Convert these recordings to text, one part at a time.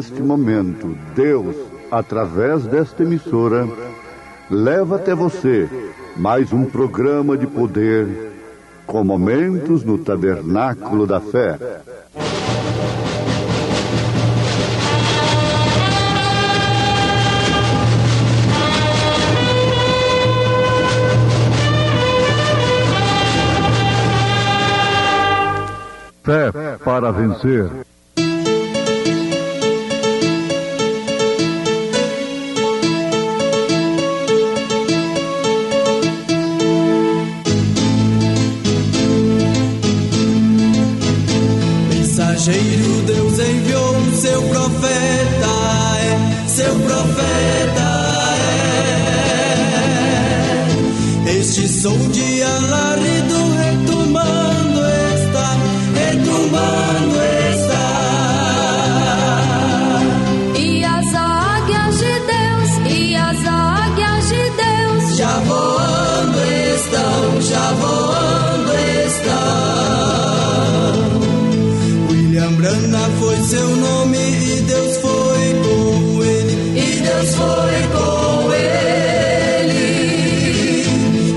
neste momento, Deus, através desta emissora, leva até você mais um programa de poder com momentos no Tabernáculo da Fé. Fé para vencer. Mensageiro, Deus enviou o seu profeta, seu profeta Este som de alarido retumbando está, E as águias de Deus, já voando estão. William Branham foi seu nome e Deus foi com ele,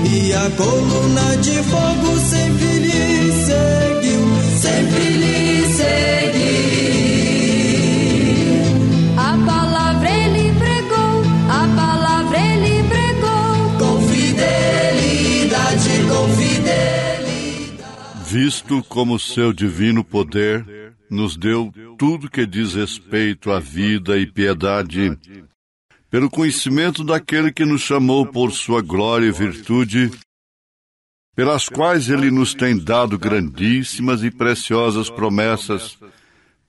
E a coluna de fogo sempre lhe seguiu. A palavra ele pregou, Com fidelidade. Visto como seu divino poder nos deu tudo que diz respeito à vida e piedade, pelo conhecimento daquele que nos chamou por sua glória e virtude, pelas quais ele nos tem dado grandíssimas e preciosas promessas,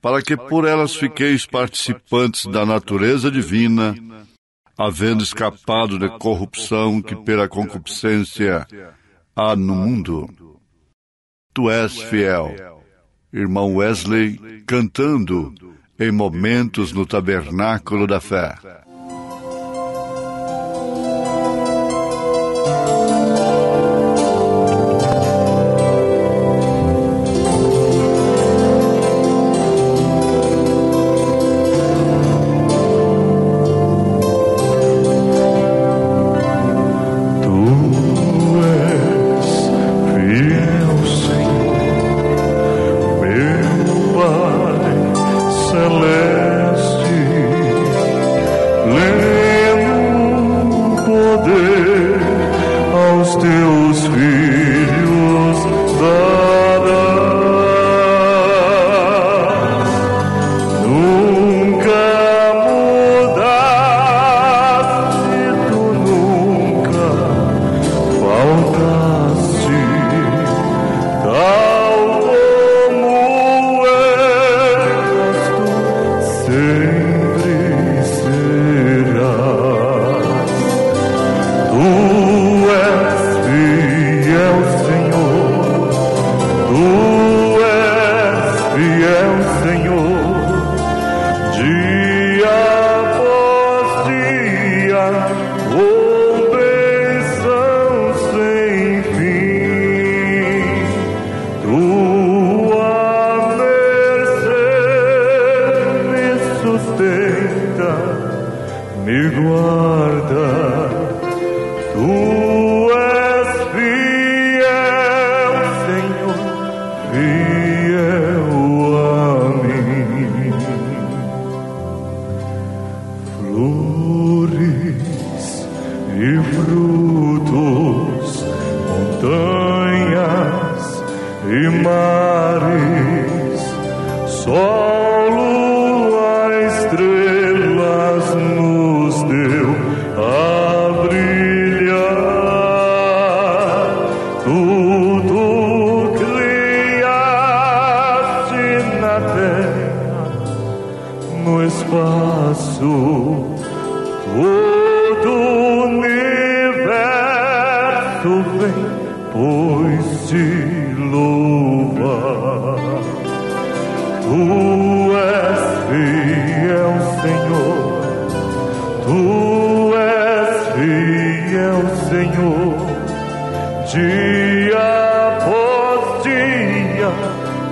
para que por elas fiqueis participantes da natureza divina, havendo escapado da corrupção que pela concupiscência há no mundo. Tu és fiel, irmão Wesley, cantando em momentos no Tabernáculo da Fé.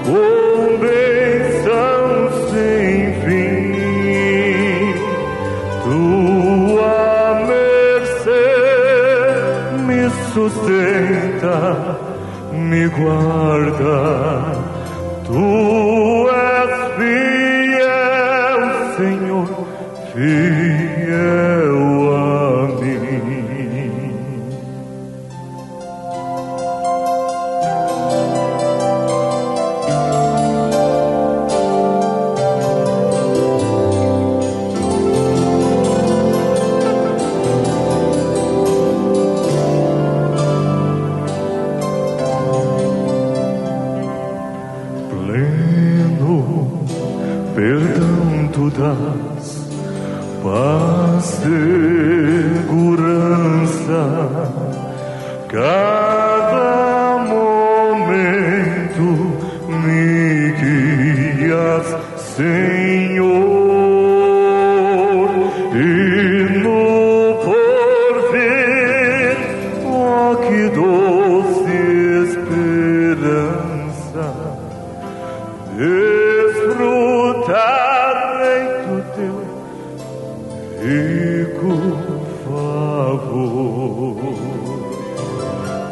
Com bênção sem fim. me sustenta, me guarda. Tu és fiel, Senhor, fiel a mim. Perdão tu dás, paz, segurança, cada momento me guias, Senhor, e no porvir, oh, que doce esperança, desfrutarei do teu rico favor.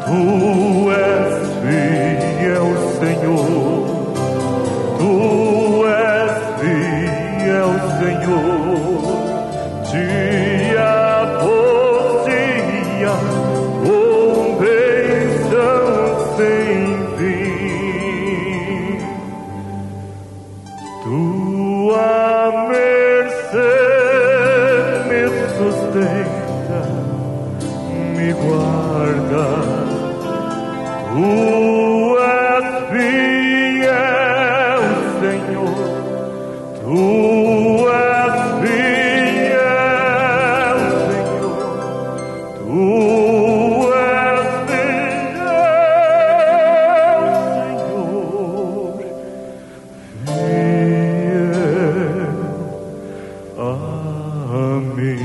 Tu és fiel, Senhor, tu és fiel, Senhor, dia após dia, com bênção sem fim. Tua mercê me sustenta, me guarda. Tu és fiel, Senhor, tu és fiel, Senhor, tu és fiel, Senhor, fiel a mim.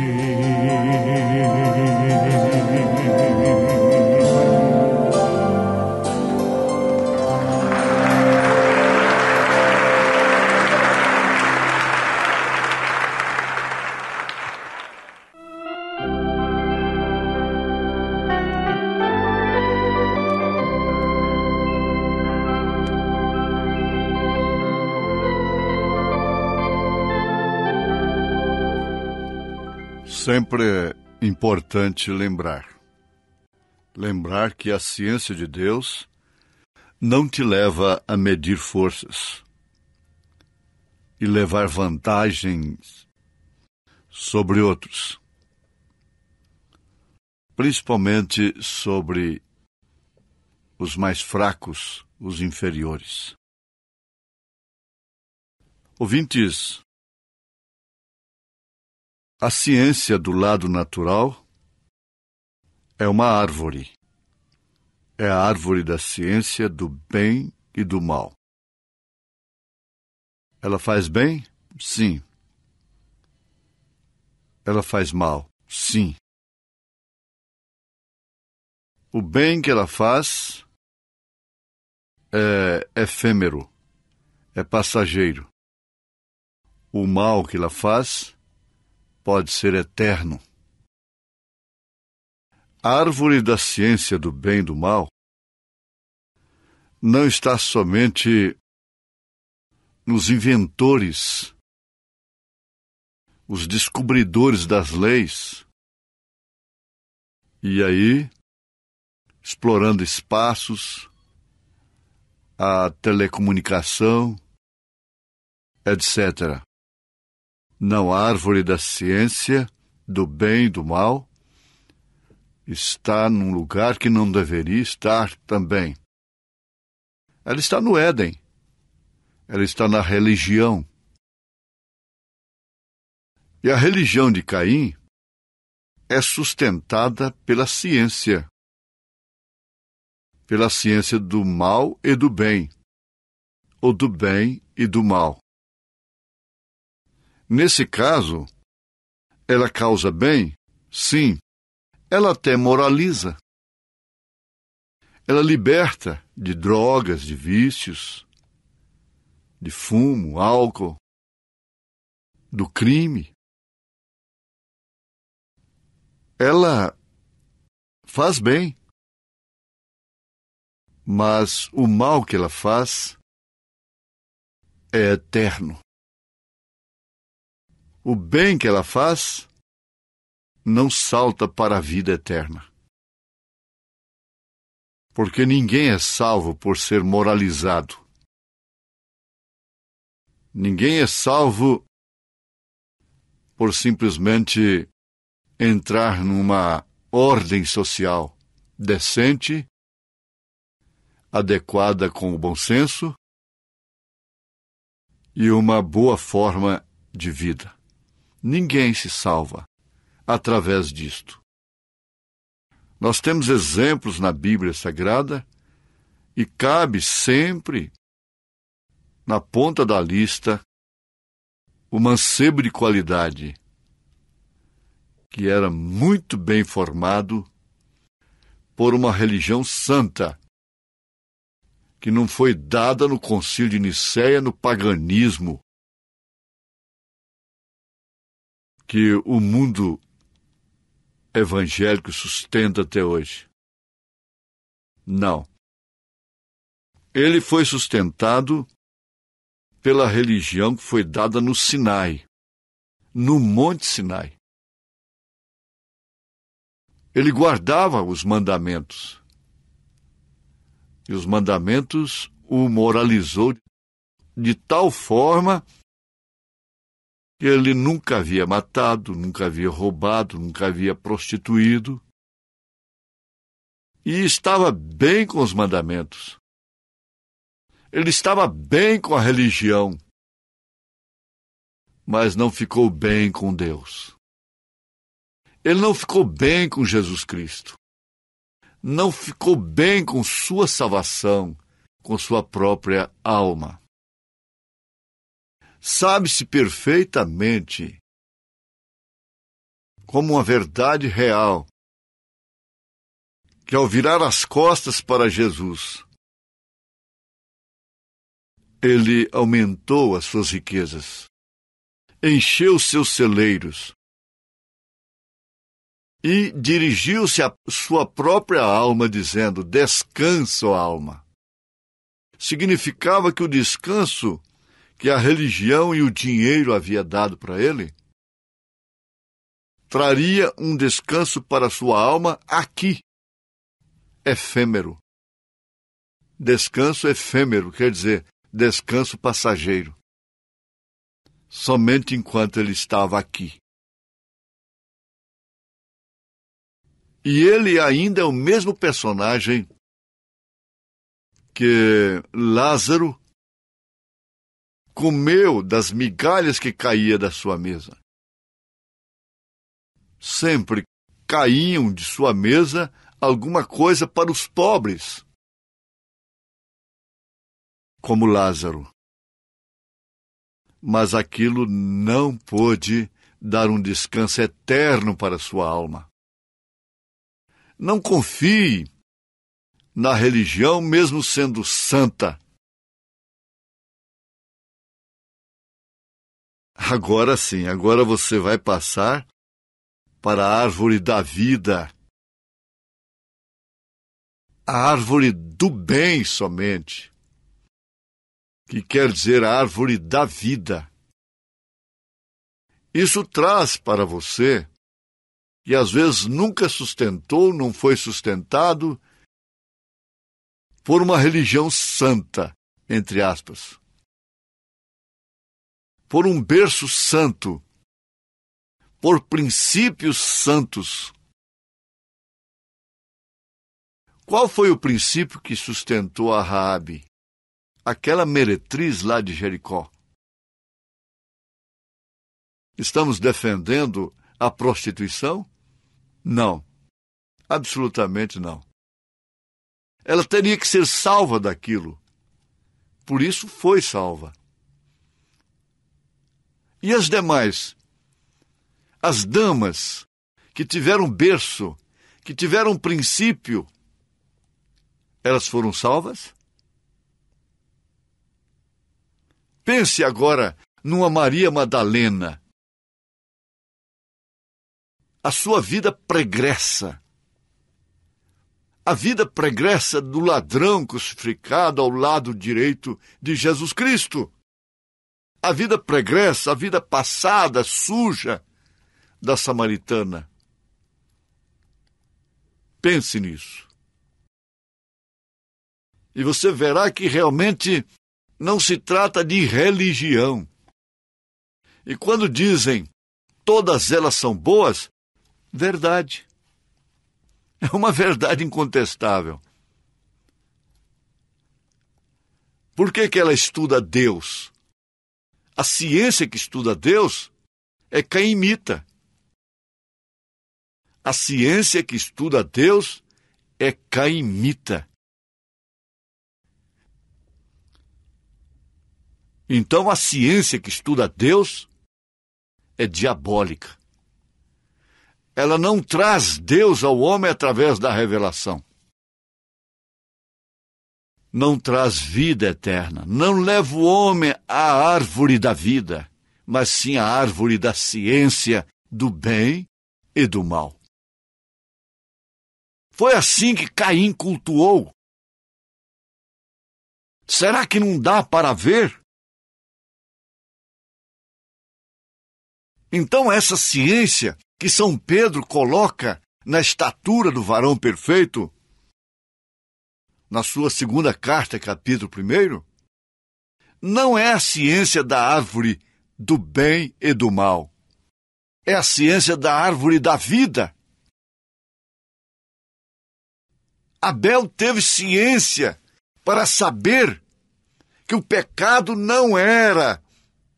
Sempre é importante lembrar que a ciência de Deus não te leva a medir forças e levar vantagens sobre outros, principalmente sobre os mais fracos, os inferiores. Ouvintes, a ciência do lado natural é uma árvore. É a árvore da ciência do bem e do mal. Ela faz bem? Sim. Ela faz mal? Sim. O bem que ela faz é efêmero, é passageiro. O mal que ela faz pode ser eterno. A árvore da ciência do bem e do mal não está somente nos inventores, os descobridores das leis, e aí, explorando espaços, a telecomunicação, etc. Não, a árvore da ciência do bem e do mal está num lugar que não deveria estar também. Ela está no Éden. Ela está na religião. E a religião de Caim é sustentada pela ciência do mal e do bem, ou do bem e do mal. Nesse caso, ela causa bem? Sim. Ela até moraliza. Ela liberta de drogas, de vícios, de fumo, álcool, do crime. Ela faz bem, mas o mal que ela faz é eterno. O bem que ela faz não salta para a vida eterna. Porque ninguém é salvo por ser moralizado. Ninguém é salvo por simplesmente entrar numa ordem social decente, adequada com o bom senso e uma boa forma de vida. Ninguém se salva através disto. Nós temos exemplos na Bíblia Sagrada e cabe sempre, na ponta da lista, o mancebo de qualidade, que era muito bem formado por uma religião santa, que não foi dada no Concílio de Nicéia, no paganismo, que o mundo evangélico sustenta até hoje. Não. Ele foi sustentado pela religião que foi dada no Sinai, no Monte Sinai. Ele guardava os mandamentos. E os mandamentos o moralizou de tal forma que ele nunca havia matado, nunca havia roubado, nunca havia prostituído. E estava bem com os mandamentos. Ele estava bem com a religião, mas não ficou bem com Deus. Ele não ficou bem com Jesus Cristo. Não ficou bem com sua salvação, com sua própria alma. Sabe-se perfeitamente, como uma verdade real, que ao virar as costas para Jesus, ele aumentou as suas riquezas, encheu seus celeiros e dirigiu-se à sua própria alma, dizendo: descansa, ó alma. Significava que o descanso que a religião e o dinheiro havia dado para ele traria um descanso para a sua alma aqui, efêmero. Descanso efêmero, quer dizer, descanso passageiro. Somente enquanto ele estava aqui. E ele ainda é o mesmo personagem que Lázaro comeu das migalhas que caía da sua mesa. Sempre caíam de sua mesa alguma coisa para os pobres, como Lázaro. Mas aquilo não pôde dar um descanso eterno para sua alma. Não confie na religião, mesmo sendo santa. Agora sim, agora você vai passar para a árvore da vida. A árvore do bem somente, que quer dizer a árvore da vida. Isso traz para você, que às vezes nunca sustentou, não foi sustentado por uma religião santa, entre aspas. Por um berço santo, por princípios santos. Qual foi o princípio que sustentou a Raabe, aquela meretriz lá de Jericó? Estamos defendendo a prostituição? Não, absolutamente não. Ela teria que ser salva daquilo. Por isso foi salva. E as demais? As damas que tiveram berço, que tiveram princípio, elas foram salvas? Pense agora numa Maria Madalena. A sua vida pregressa. a vida pregressa do ladrão crucificado ao lado direito de Jesus Cristo. A vida pregressa, a vida passada, suja da samaritana. Pense nisso. E você verá que realmente não se trata de religião. E quando dizem todas elas são boas, verdade. É uma verdade incontestável. Por que ela estuda Deus? A ciência que estuda Deus é caimita. A ciência que estuda Deus é caimita. Então a ciência que estuda Deus é diabólica. Ela não traz Deus ao homem através da revelação. Não traz vida eterna. Não leva o homem à árvore da vida, mas sim à árvore da ciência, do bem e do mal. Foi assim que Caim cultuou. Será que não dá para ver? Então essa ciência que São Pedro coloca na estatura do varão perfeito, na sua segunda carta, capítulo 1, não é a ciência da árvore do bem e do mal. É a ciência da árvore da vida. Abel teve ciência para saber que o pecado não era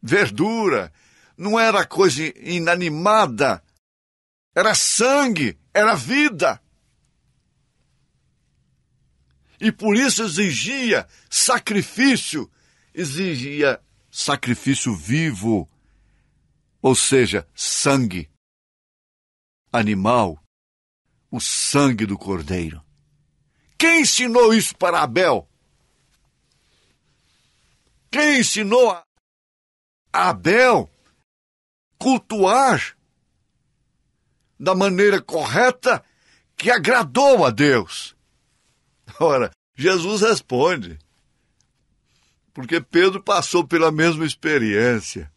verdura, não era coisa inanimada, era sangue, era vida. E por isso exigia sacrifício vivo, ou seja, sangue animal, o sangue do cordeiro. Quem ensinou isso para Abel? Quem ensinou a Abel cultuar da maneira correta que agradou a Deus? Ora, Jesus responde, porque Pedro passou pela mesma experiência.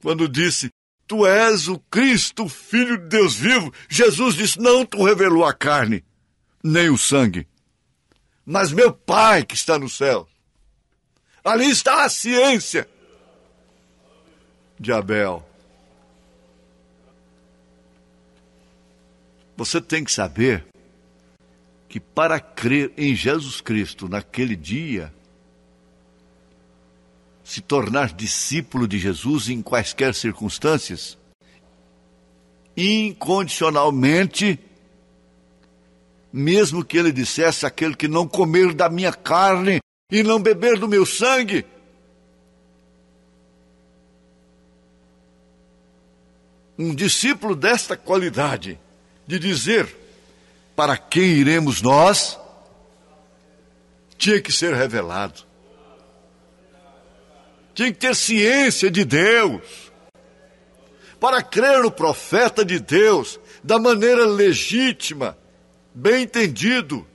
Quando disse, tu és o Cristo, o Filho de Deus vivo, Jesus disse, não tu revelou a carne, nem o sangue, mas meu Pai que está no céu. Ali está a ciência de Abel. Você tem que saber que para crer em Jesus Cristo naquele dia, se tornar discípulo de Jesus em quaisquer circunstâncias, incondicionalmente, mesmo que ele dissesse aquele que não comer da minha carne e não beber do meu sangue, um discípulo desta qualidade, de dizer, para quem iremos nós, tinha que ser revelado. Tinha que ter ciência de Deus. Para crer no profeta de Deus, da maneira legítima, bem entendido.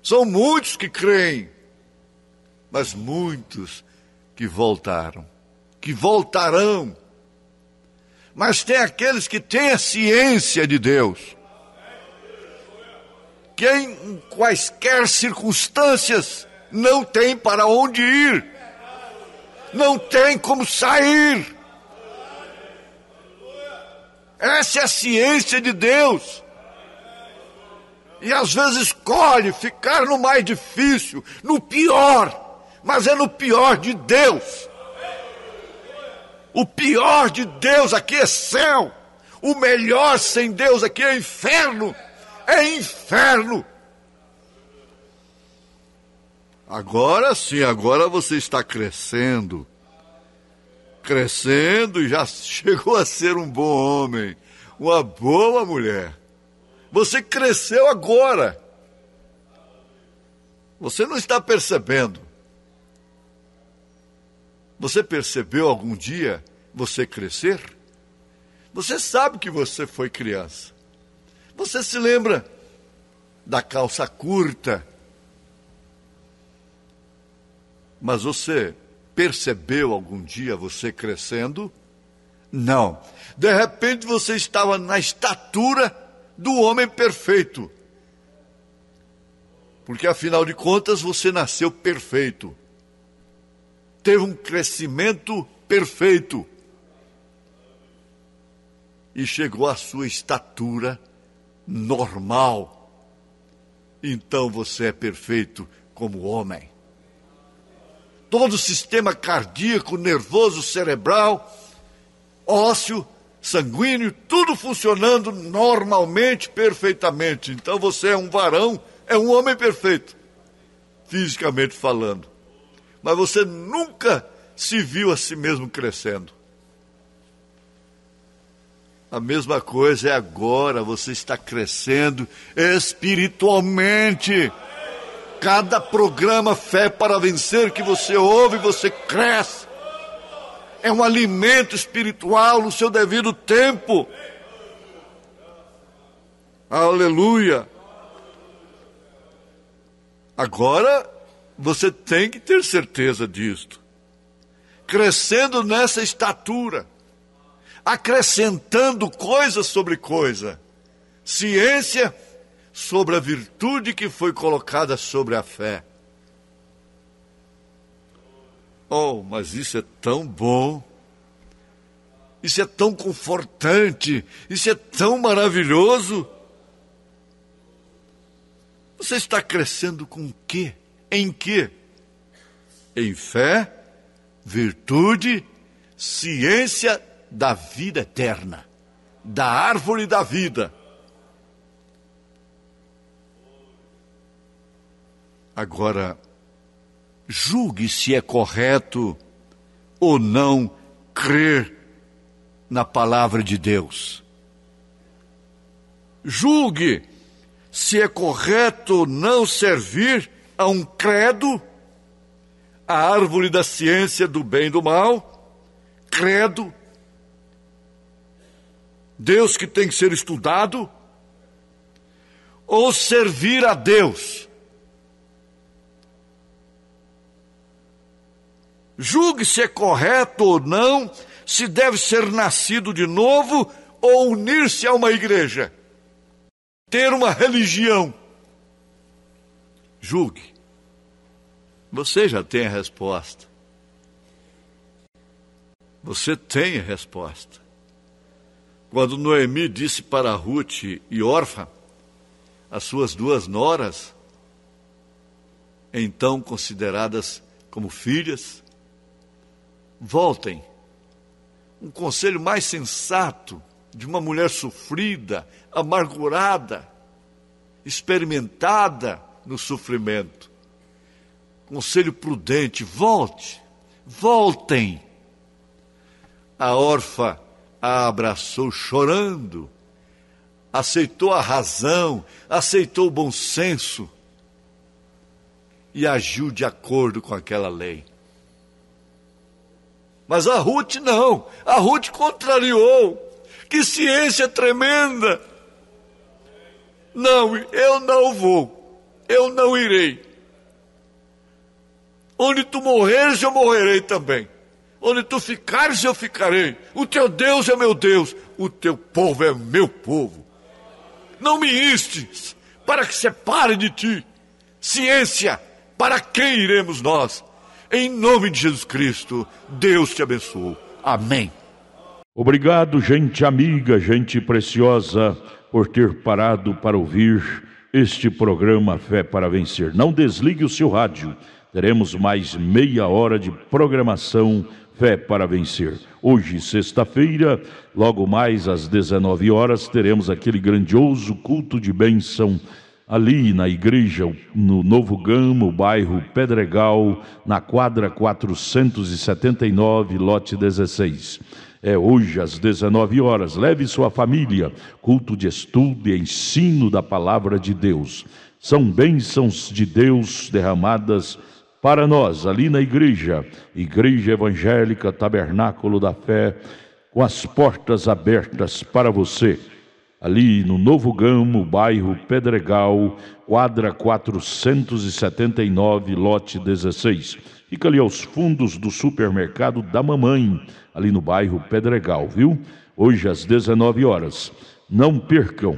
São muitos que creem, mas muitos que voltaram, que voltarão. Mas tem aqueles que têm a ciência de Deus, que em quaisquer circunstâncias não tem para onde ir, não tem como sair. Essa é a ciência de Deus. E às vezes escolhe ficar no mais difícil, no pior, mas é no pior de Deus. O pior de Deus aqui é céu. O melhor sem Deus aqui é inferno. É inferno. Agora sim, agora você está crescendo. Crescendo e já chegou a ser um bom homem. Uma boa mulher. Você cresceu agora. Você não está percebendo. Você percebeu algum dia você crescer? Você sabe que você foi criança. Você se lembra da calça curta. Mas você percebeu algum dia você crescendo? Não. De repente você estava na estatura do homem perfeito. Porque afinal de contas você nasceu perfeito. Teve um crescimento perfeito. E chegou à sua estatura normal. Então você é perfeito como homem. Todo o sistema cardíaco, nervoso, cerebral, ósseo, sanguíneo, tudo funcionando normalmente, perfeitamente. Então você é um varão, é um homem perfeito, fisicamente falando. Mas você nunca se viu a si mesmo crescendo. A mesma coisa é agora, você está crescendo espiritualmente. Cada programa Fé para Vencer que você ouve, você cresce. É um alimento espiritual no seu devido tempo. Aleluia. Agora, você tem que ter certeza disto. Crescendo nessa estatura. Acrescentando coisa sobre coisa. Ciência sobre a virtude que foi colocada sobre a fé. Oh, mas isso é tão bom. Isso é tão confortante. Isso é tão maravilhoso. Você está crescendo com o quê? Em quê? Em fé, virtude, ciência da vida eterna, da árvore da vida. Agora, julgue se é correto ou não crer na palavra de Deus. Julgue se é correto ou não servir a um credo, a árvore da ciência do bem e do mal, credo, Deus que tem que ser estudado, ou servir a Deus. Julgue se é correto ou não, se deve ser nascido de novo ou unir-se a uma igreja, ter uma religião. Julgue. Você já tem a resposta. Você tem a resposta. Quando Noemi disse para Ruth e Orfa, as suas duas noras, então consideradas como filhas, voltem. Um conselho mais sensato de uma mulher sofrida, amargurada, experimentada no sofrimento. Conselho prudente, voltem. A órfã a abraçou chorando, aceitou a razão, aceitou o bom senso e agiu de acordo com aquela lei. Mas a Ruth não, a Ruth contrariou. Que ciência tremenda! Não, eu não vou, eu não irei. Onde tu morreres, eu morrerei também. Onde tu ficares, eu ficarei. O teu Deus é meu Deus, o teu povo é meu povo. Não me instes para que separe de ti. Ciência, para quem iremos nós? Em nome de Jesus Cristo, Deus te abençoe. Amém. Obrigado, gente amiga, gente preciosa, por ter parado para ouvir este programa Fé para Vencer. Não desligue o seu rádio. Teremos mais meia hora de programação Fé para Vencer. Hoje, sexta-feira, logo mais às 19 horas, teremos aquele grandioso culto de bênção ali na igreja, no Novo Gama, bairro Pedregal, na quadra 479, lote 16. É hoje às 19 horas. Leve sua família, culto de estudo e ensino da palavra de Deus. São bênçãos de Deus derramadas para nós, ali na igreja, Igreja Evangélica Tabernáculo da Fé, com as portas abertas para você. ali no Novo Gamo, bairro Pedregal, quadra 479, lote 16. Fica ali aos fundos do supermercado da Mamãe, ali no bairro Pedregal, viu? Hoje às 19 horas. Não percam.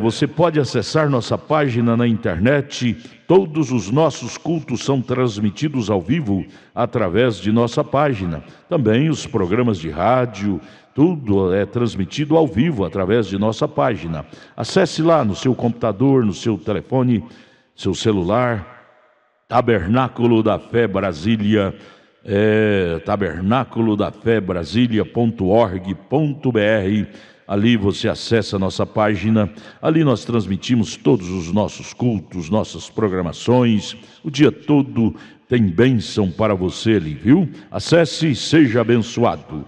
Você pode acessar nossa página na internet. Todos os nossos cultos são transmitidos ao vivo através de nossa página. Também os programas de rádio, tudo é transmitido ao vivo através de nossa página. Acesse lá no seu computador, no seu telefone, seu celular, Tabernáculo da Fé Brasília, tabernaculodafebrasilia.org.br. Ali você acessa a nossa página. Ali nós transmitimos todos os nossos cultos, nossas programações. O dia todo tem bênção para você ali, viu? Acesse e seja abençoado.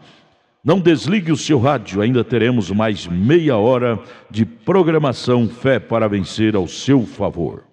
Não desligue o seu rádio, ainda teremos mais meia hora de programação Fé para Vencer ao seu favor.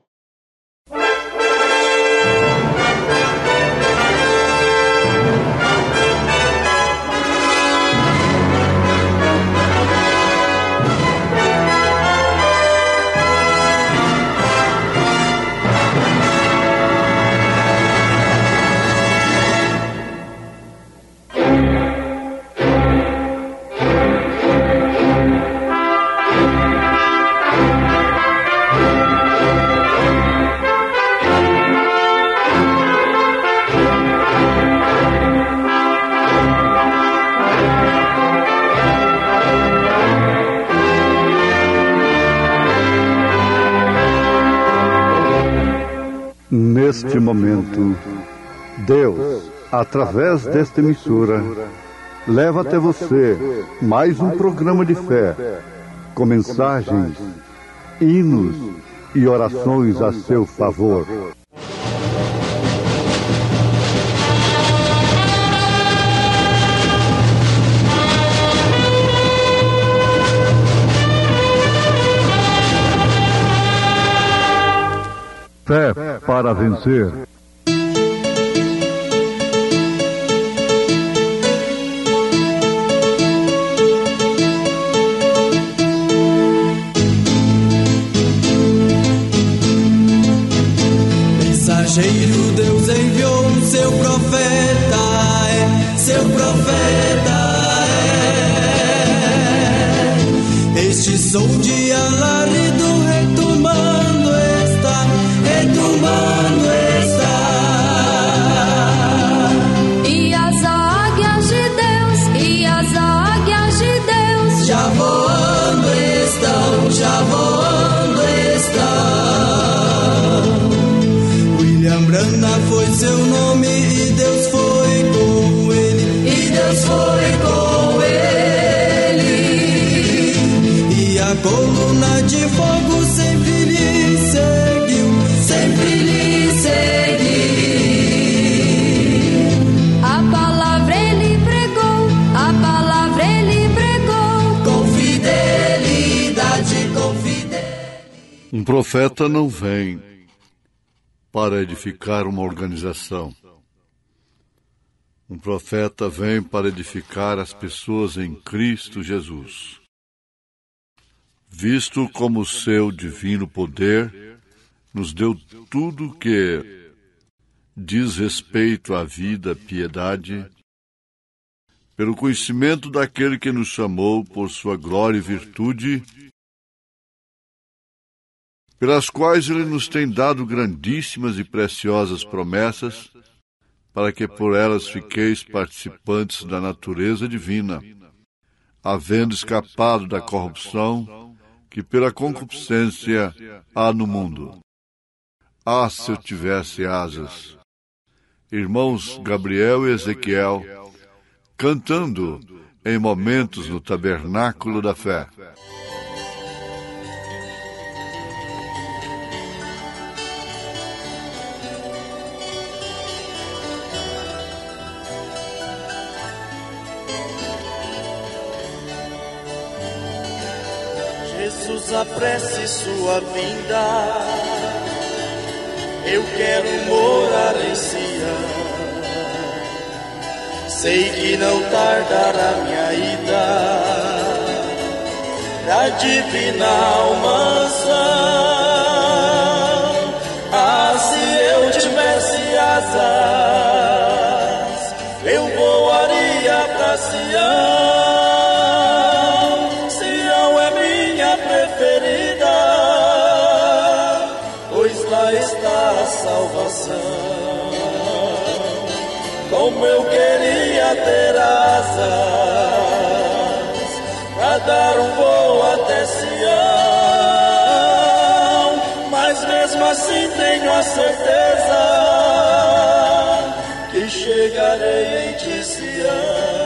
Neste momento, Deus, através desta emissora, leva até você mais um programa de fé, com mensagens, hinos e orações a seu favor. Fé para vencer. Mensageiro Deus enviou seu profeta, seu profeta Este som de alarido retomando está. E as águias de Deus, já voando estão. William Branham foi seu nome e Deus foi com ele. E a coluna de fogo sempre lhe seguiu. a palavra ele pregou, Com fidelidade. Um profeta não vem para edificar uma organização. Um profeta vem para edificar as pessoas em Cristo Jesus. Visto como seu divino poder nos deu tudo que diz respeito à vida, piedade, pelo conhecimento daquele que nos chamou por sua glória e virtude, pelas quais ele nos tem dado grandíssimas e preciosas promessas, para que por elas fiqueis participantes da natureza divina, havendo escapado da corrupção que pela concupiscência há no mundo. Ah, se eu tivesse asas! Irmãos Gabriel e Ezequiel, cantando em momentos no Tabernáculo da Fé. Jesus, apresse sua vinda, eu quero morar em Sião. Sei que não tardará minha ida, da divina mansão. Ah, se eu tivesse asas, eu voaria pra Sião. Sião é minha preferida, pois lá está a salvação. Como eu queria ter asas pra dar um voo até Sião, mas mesmo assim tenho a certeza que chegarei em ti, Sião.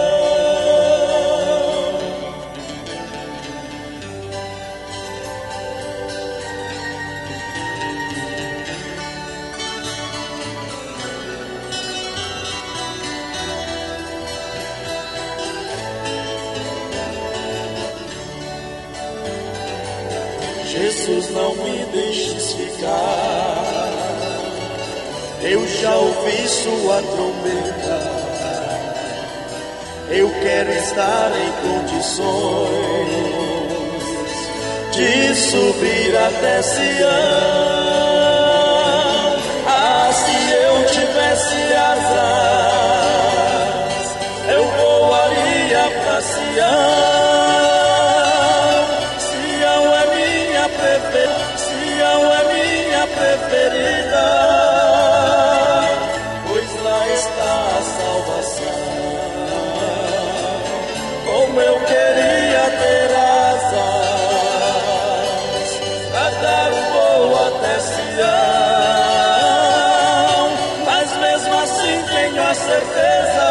Jesus, não me deixes ficar, eu já ouvi sua trombeta, eu quero estar em condições de subir até Sião. Ah, se eu tivesse asas, eu voaria pra Sião. Sião é minha preferida, pois lá está a salvação. Como eu queria ter asas pra dar um voo até Sião, mas mesmo assim tenho a certeza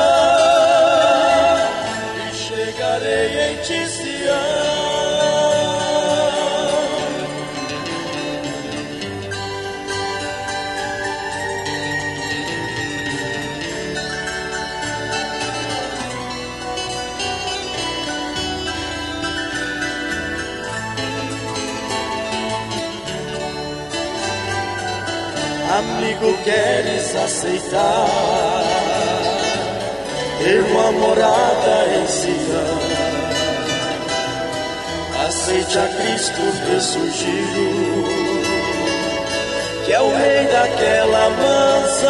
que chegarei em ti, Sião. Amigo, queres aceitar ter uma morada em Sião? Aceite a Cristo ressurgido, que é o rei daquela mansão.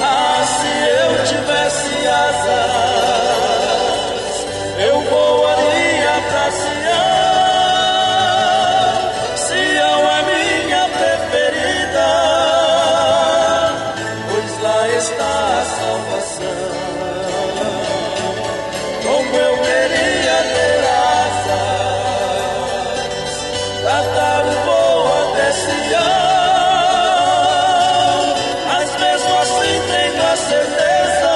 Ah, se eu tivesse asas, eu voaria pra Sião. Está a salvação. Como eu queria ter asas pra dar um voo até Sião, mas mesmo assim tenho a certeza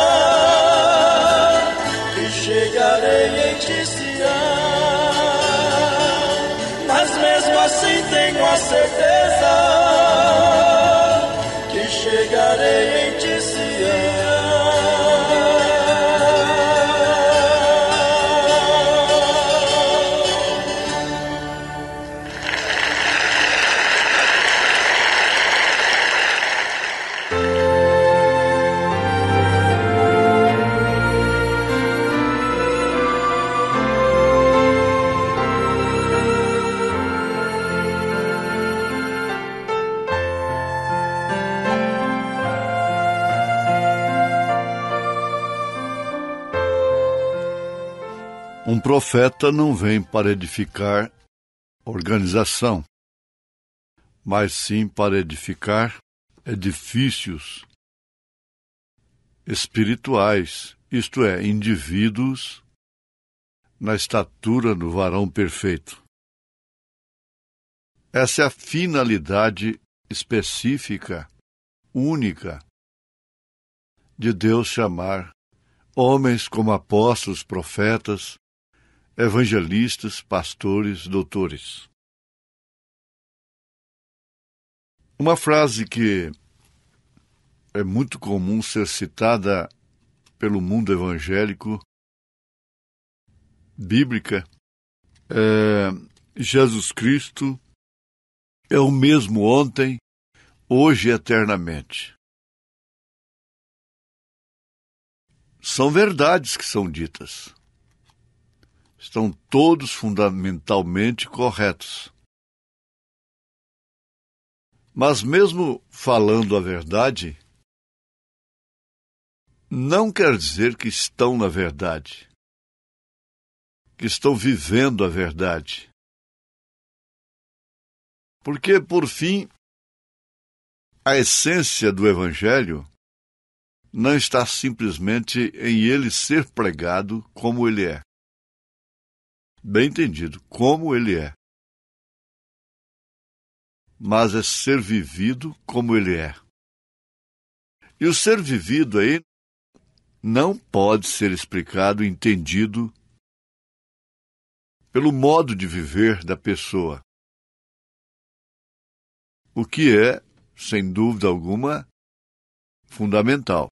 que chegarei em ti, Sião. Mas mesmo assim tenho a certeza que chegarei em ti, Sião. Um profeta não vem para edificar organização, mas sim para edificar edifícios espirituais, isto é, indivíduos na estatura do varão perfeito. Essa é a finalidade específica, única, de Deus chamar homens como apóstolos, profetas, evangelistas, pastores, doutores. Uma frase que é muito comum ser citada pelo mundo evangélico, bíblica, é: Jesus Cristo é o mesmo ontem, hoje e eternamente. São verdades que são ditas. estão todos fundamentalmente corretos. Mas mesmo falando a verdade, não quer dizer que estão na verdade, que estão vivendo a verdade. Porque, por fim, a essência do Evangelho não está simplesmente em ele ser pregado como ele é. Bem entendido, como ele é. Mas é ser vivido como ele é. E o ser vivido aí não pode ser explicado e entendido pelo modo de viver da pessoa. O que é, sem dúvida alguma, fundamental.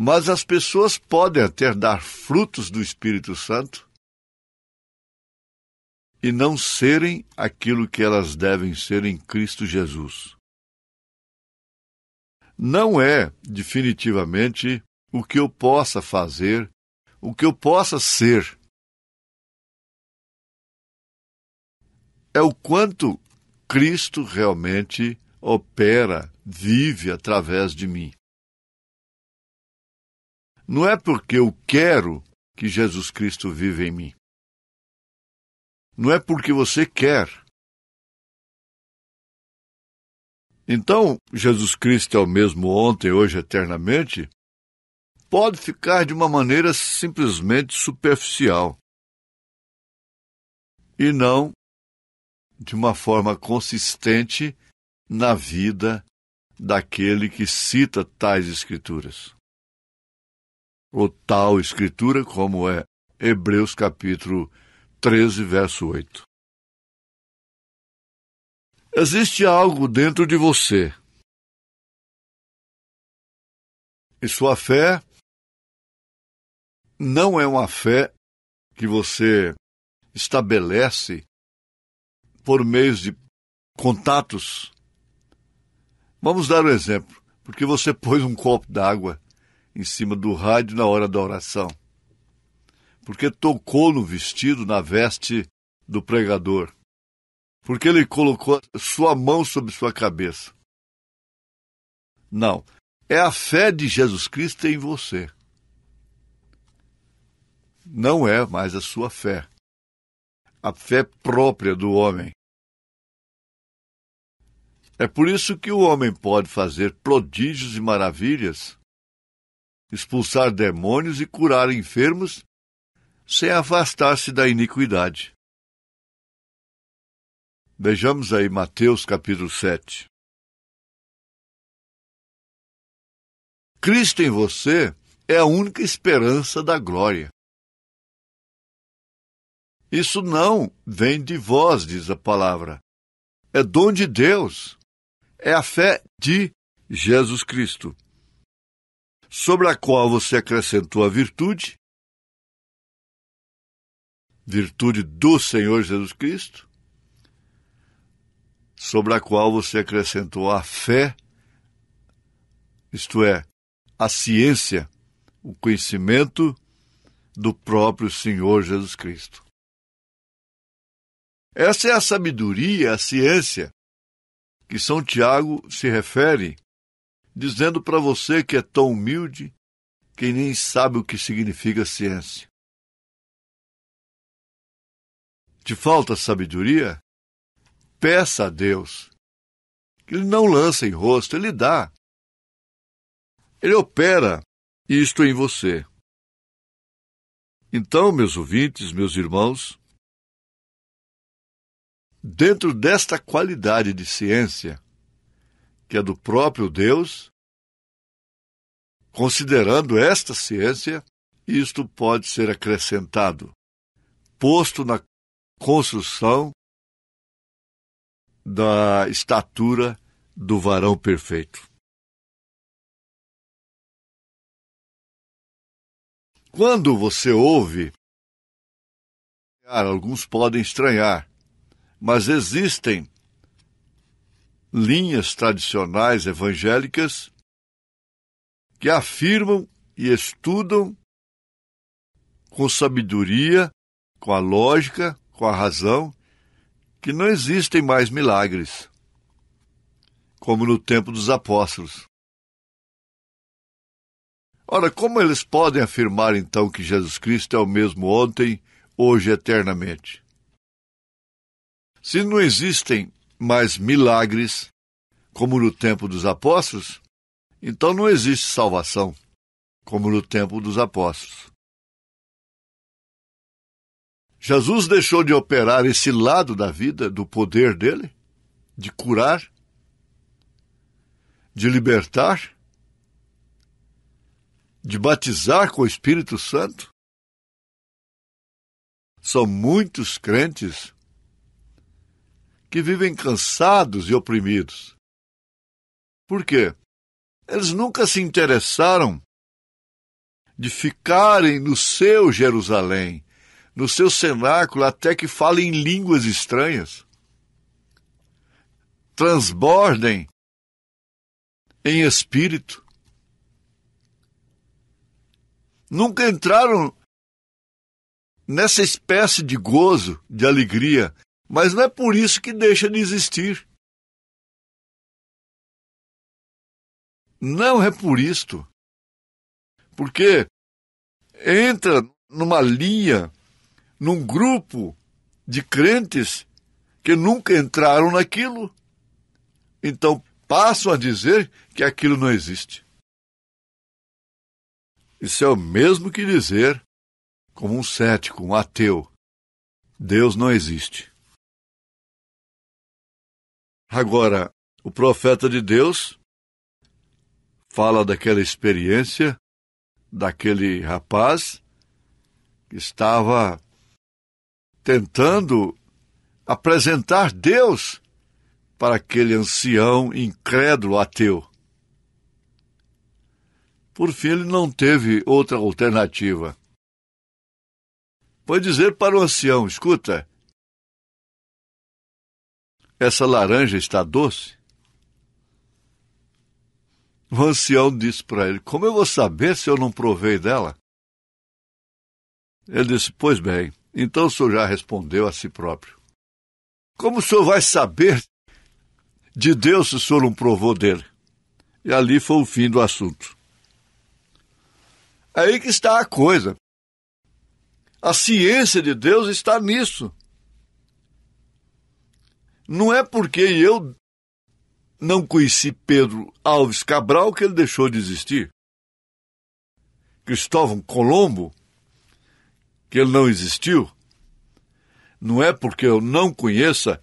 Mas as pessoas podem até dar frutos do Espírito Santo e não serem aquilo que elas devem ser em Cristo Jesus. Não é, definitivamente, o que eu possa fazer, o que eu possa ser. É o quanto Cristo realmente opera, vive através de mim. Não é porque eu quero que Jesus Cristo vive em mim. Não é porque você quer. Então, Jesus Cristo é o mesmo ontem, hoje, eternamente, pode ficar de uma maneira simplesmente superficial e não de uma forma consistente na vida daquele que cita tais escrituras. Ou tal escritura, como é Hebreus capítulo 13, verso 8. Existe algo dentro de você. E sua fé não é uma fé que você estabelece por meio de contatos. Vamos dar um exemplo. Porque você pôs um copo d'água em cima do rádio na hora da oração. Porque tocou no vestido, na veste do pregador. Porque ele colocou sua mão sobre sua cabeça. Não. É a fé de Jesus Cristo em você. Não é mais a sua fé. A fé própria do homem. É por isso que o homem pode fazer prodígios e maravilhas, expulsar demônios e curar enfermos, sem afastar-se da iniquidade. Vejamos aí Mateus capítulo 7. Cristo em você é a única esperança da glória. Isso não vem de vós, diz a palavra. É dom de Deus. É a fé de Jesus Cristo, sobre a qual você acrescentou a virtude do Senhor Jesus Cristo, sobre a qual você acrescentou a fé, isto é, a ciência, o conhecimento do próprio Senhor Jesus Cristo. Essa é a sabedoria, a ciência, que São Tiago se refere, dizendo para você que é tão humilde que nem sabe o que significa ciência. Te falta sabedoria? Peça a Deus, que Ele não lança em rosto, Ele dá. Ele opera isto em você. Então, meus ouvintes, meus irmãos, dentro desta qualidade de ciência, que é do próprio Deus, considerando esta ciência, isto pode ser acrescentado, posto na construção da estatura do varão perfeito. Quando você ouve, alguns podem estranhar, mas existem linhas tradicionais evangélicas que afirmam e estudam com sabedoria, com a lógica, com a razão, que não existem mais milagres, como no tempo dos apóstolos. Ora, como eles podem afirmar então que Jesus Cristo é o mesmo ontem, hoje e eternamente? Se não existem mais milagres, como no tempo dos apóstolos, então não existe salvação, como no tempo dos apóstolos. Jesus deixou de operar esse lado da vida, do poder dele, de curar, de libertar, de batizar com o Espírito Santo. São muitos crentes que vivem cansados e oprimidos. Por quê? Eles nunca se interessaram de ficarem no seu Jerusalém, no seu cenáculo, até que falem em línguas estranhas, transbordem em espírito. Nunca entraram nessa espécie de gozo, de alegria, mas não é por isso que deixa de existir. Não é por isto. Porque entra numa linha, num grupo de crentes que nunca entraram naquilo. Então passam a dizer que aquilo não existe. Isso é o mesmo que dizer, como um cético, um ateu, Deus não existe. Agora, o profeta de Deus fala daquela experiência daquele rapaz que estava tentando apresentar Deus para aquele ancião incrédulo ateu. Por fim, ele não teve outra alternativa. Foi dizer para o ancião: escuta, essa laranja está doce? O ancião disse para ele: como eu vou saber se eu não provei dela? Ele disse: pois bem, então o senhor já respondeu a si próprio. Como o senhor vai saber de Deus se o senhor não provou dele? E ali foi o fim do assunto. Aí que está a coisa. A ciência de Deus está nisso. Não é porque eu não conheci Pedro Alves Cabral que ele deixou de existir. Cristóvão Colombo, que ele não existiu. Não é porque eu não conheça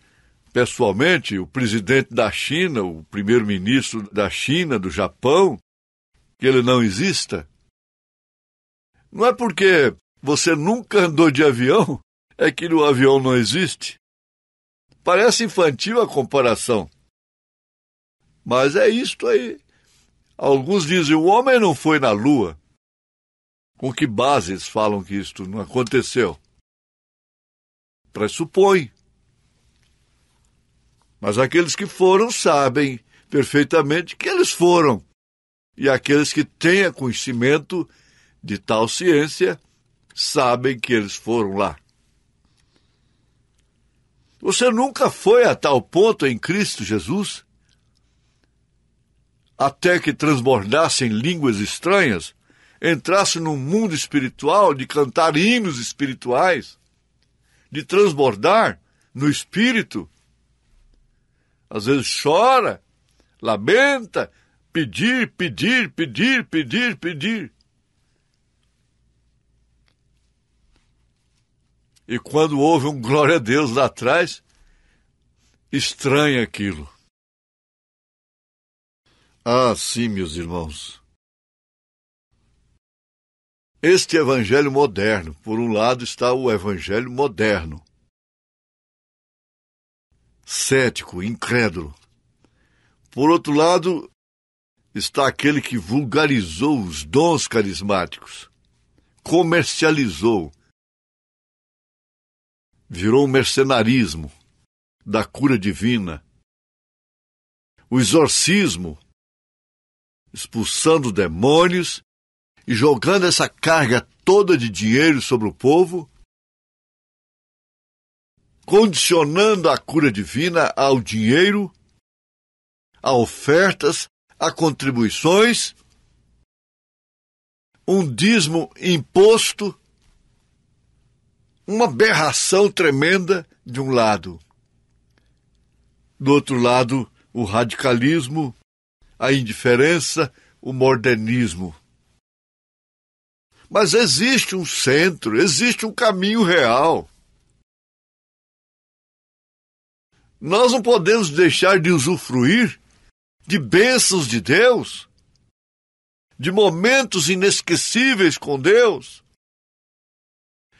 pessoalmente o presidente da China, o primeiro-ministro da China, do Japão, que ele não exista. Não é porque você nunca andou de avião, é que o avião não existe. Parece infantil a comparação. Mas é isto aí. Alguns dizem: o homem não foi na Lua. Com que bases falam que isto não aconteceu? Pressupõe. Mas aqueles que foram sabem perfeitamente que eles foram. E aqueles que têm conhecimento de tal ciência sabem que eles foram lá. Você nunca foi a tal ponto em Cristo Jesus? Até que transbordasse em línguas estranhas, entrasse num mundo espiritual, de cantar hinos espirituais, de transbordar no espírito. Às vezes chora, lamenta, pedir. E quando houve um glória a Deus lá atrás, estranha aquilo. Ah, sim, meus irmãos. Este evangelho moderno, por um lado está o evangelho moderno, cético, incrédulo. Por outro lado, está aquele que vulgarizou os dons carismáticos, comercializou, virou um mercenarismo da cura divina, o exorcismo, expulsando demônios e jogando essa carga toda de dinheiro sobre o povo, condicionando a cura divina ao dinheiro, a ofertas, a contribuições, um dízimo imposto, uma aberração tremenda de um lado. Do outro lado, o radicalismo, a indiferença, o modernismo. Mas existe um centro, existe um caminho real. Nós não podemos deixar de usufruir de bênçãos de Deus, de momentos inesquecíveis com Deus,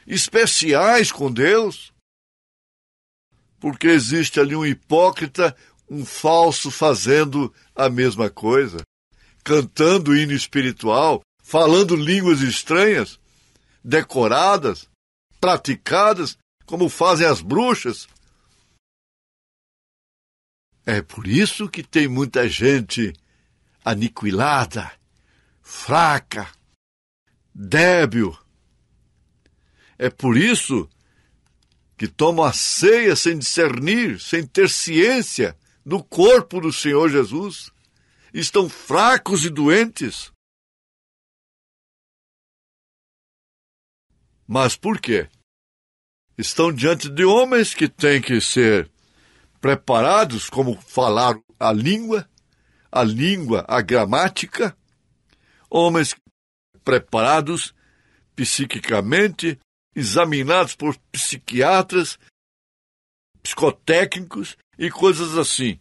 especiais com Deus, porque existe ali um hipócrita, um falso fazendo a mesma coisa, cantando hino espiritual, falando línguas estranhas, decoradas, praticadas, como fazem as bruxas. É por isso que tem muita gente aniquilada, fraca, débil. É por isso que tomam a ceia sem discernir, sem ter ciência do corpo do Senhor Jesus. Estão fracos e doentes. Mas por quê? Estão diante de homens que têm que ser preparados, como falar a língua, a gramática, homens preparados psiquicamente, examinados por psiquiatras, psicotécnicos e coisas assim.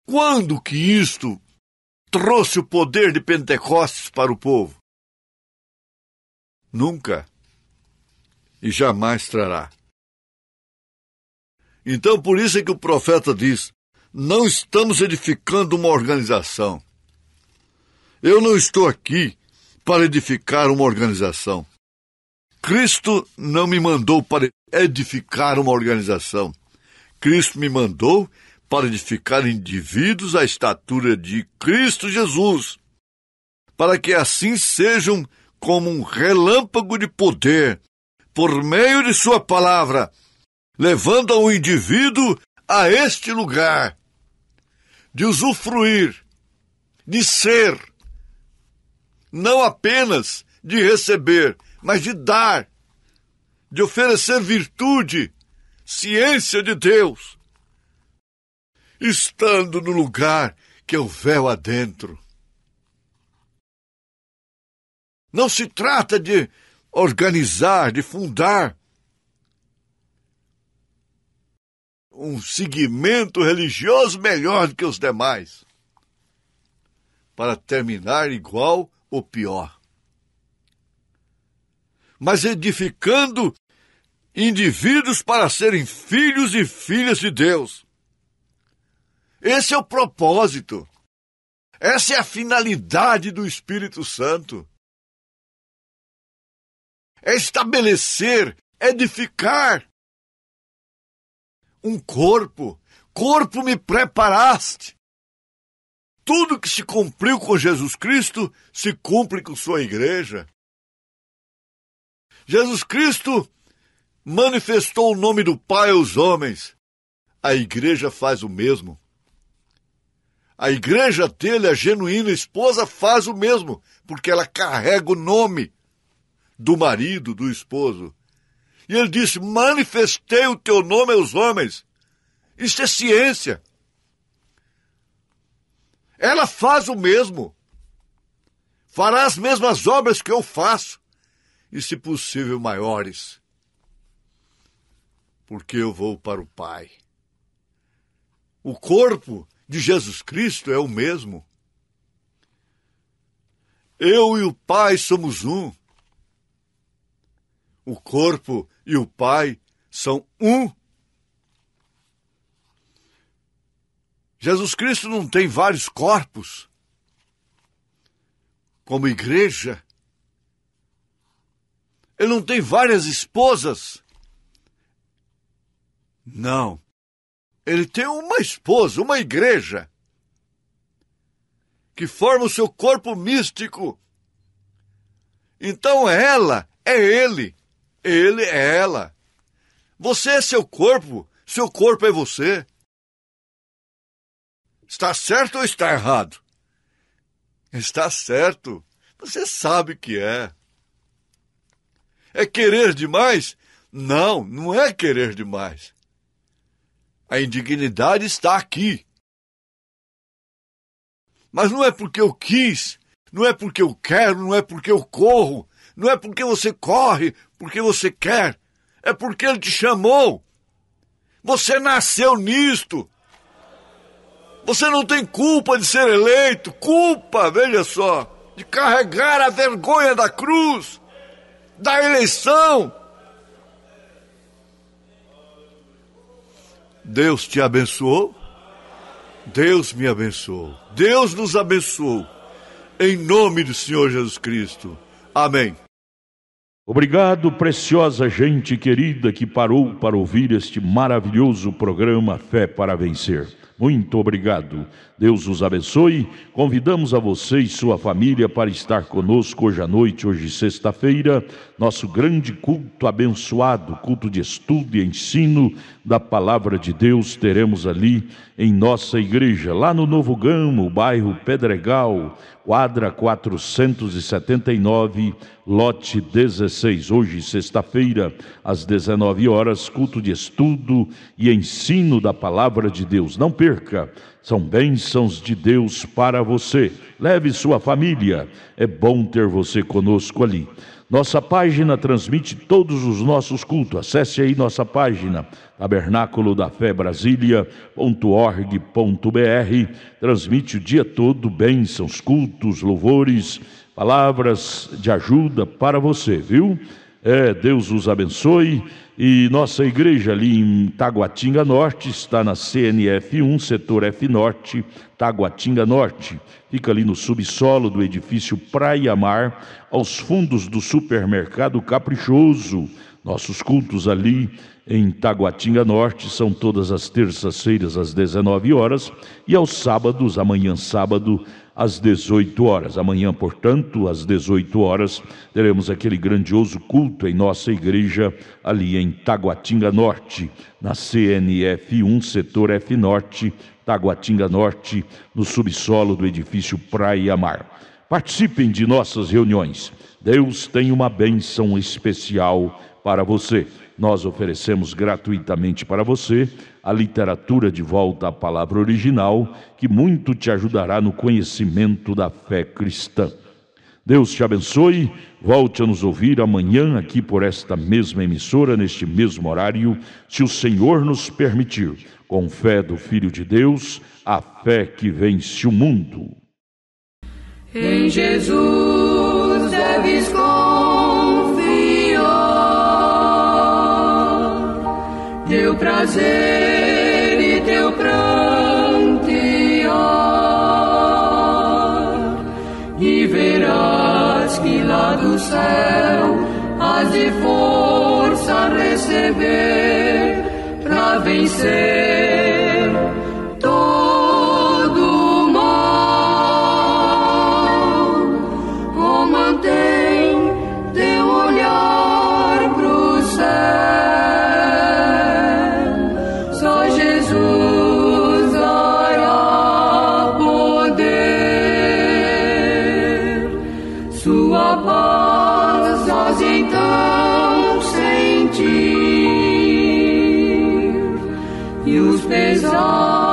Quando que isto trouxe o poder de Pentecostes para o povo? Nunca. E jamais trará. Então, por isso é que o profeta diz, não estamos edificando uma organização. Eu não estou aqui para edificar uma organização. Cristo não me mandou para edificar uma organização. Cristo me mandou para edificar indivíduos à estatura de Cristo Jesus, para que assim sejam como um relâmpago de poder, por meio de sua palavra, levando o indivíduo a este lugar, de usufruir, de ser, não apenas de receber, mas de dar, de oferecer virtude, ciência de Deus, estando no lugar que é o véu adentro. Não se trata de organizar, de fundar um segmento religioso melhor do que os demais, para terminar igual ou pior. Mas edificando indivíduos para serem filhos e filhas de Deus. Esse é o propósito. Essa é a finalidade do Espírito Santo. É estabelecer, edificar um corpo. Corpo me preparaste. Tudo que se cumpriu com Jesus Cristo se cumpre com sua igreja. Jesus Cristo manifestou o nome do Pai aos homens. A igreja faz o mesmo. A igreja dele, a genuína esposa, faz o mesmo, porque ela carrega o nome do marido, do esposo. E ele disse, manifestei o teu nome aos homens. Isso é ciência. Ela faz o mesmo. Fará as mesmas obras que eu faço. E, se possível, maiores. Porque eu vou para o Pai. O corpo de Jesus Cristo é o mesmo. Eu e o Pai somos um. O corpo e o Pai são um. Jesus Cristo não tem vários corpos, como igreja. Ele não tem várias esposas. Não. Ele tem uma esposa, uma igreja, que forma o seu corpo místico, Então ela é ele é ela. Você é seu corpo é você. Está certo ou está errado? Está certo. Você sabe que é. É querer demais? Não, não é querer demais. A indignidade está aqui. Mas não é porque eu quis, não é porque eu quero, não é porque eu corro, não é porque você corre, porque você quer. É porque Ele te chamou. Você nasceu nisto. Você não tem culpa de ser eleito, culpa, veja só, de carregar a vergonha da cruz, da eleição. Deus te abençoou? Deus me abençoou. Deus nos abençoou. Em nome do Senhor Jesus Cristo. Amém. Obrigado, preciosa gente querida que parou para ouvir este maravilhoso programa Fé para Vencer. Muito obrigado. Deus os abençoe. Convidamos a você e sua família para estar conosco hoje à noite, hoje sexta-feira, nosso grande culto abençoado, culto de estudo e ensino da Palavra de Deus. Teremos ali em nossa igreja, lá no Novo Gamo, bairro Pedregal, quadra 479, lote 16. Hoje, sexta-feira, às 19 horas, culto de estudo e ensino da Palavra de Deus. Não perca, são bênçãos de Deus para você. Leve sua família, é bom ter você conosco ali. Nossa página transmite todos os nossos cultos. Acesse aí nossa página, tabernáculo da fé Brasília.org.br. Transmite o dia todo bênçãos, cultos, louvores, palavras de ajuda para você, viu? Deus os abençoe. E nossa igreja ali em Taguatinga Norte está na CNF 1, setor F Norte, Taguatinga Norte. Fica ali no subsolo do edifício Praia Mar, aos fundos do supermercado Caprichoso. Nossos cultos ali em Taguatinga Norte são todas as terças-feiras às 19 horas e aos sábados, amanhã sábado, às 18 horas. Amanhã, portanto, às 18 horas, teremos aquele grandioso culto em nossa igreja ali em Taguatinga Norte, na CNF 1, setor F Norte, Taguatinga Norte, no subsolo do edifício Praia Mar. Participem de nossas reuniões. Deus tem uma bênção especial para você. Nós oferecemos gratuitamente para você a literatura De Volta à Palavra Original, que muito te ajudará no conhecimento da fé cristã. Deus te abençoe. Volte a nos ouvir amanhã aqui por esta mesma emissora, neste mesmo horário, se o Senhor nos permitir. Com fé do Filho de Deus, a fé que vence o mundo. Em Jesus deves confiar, teu prazer e teu prantear, e verás que lá do céu has de força receber pra vencer todo mal. Oh, mantém teu olhar pro céu, só Jesus dará poder. Sua paz has então sentir, e os pesares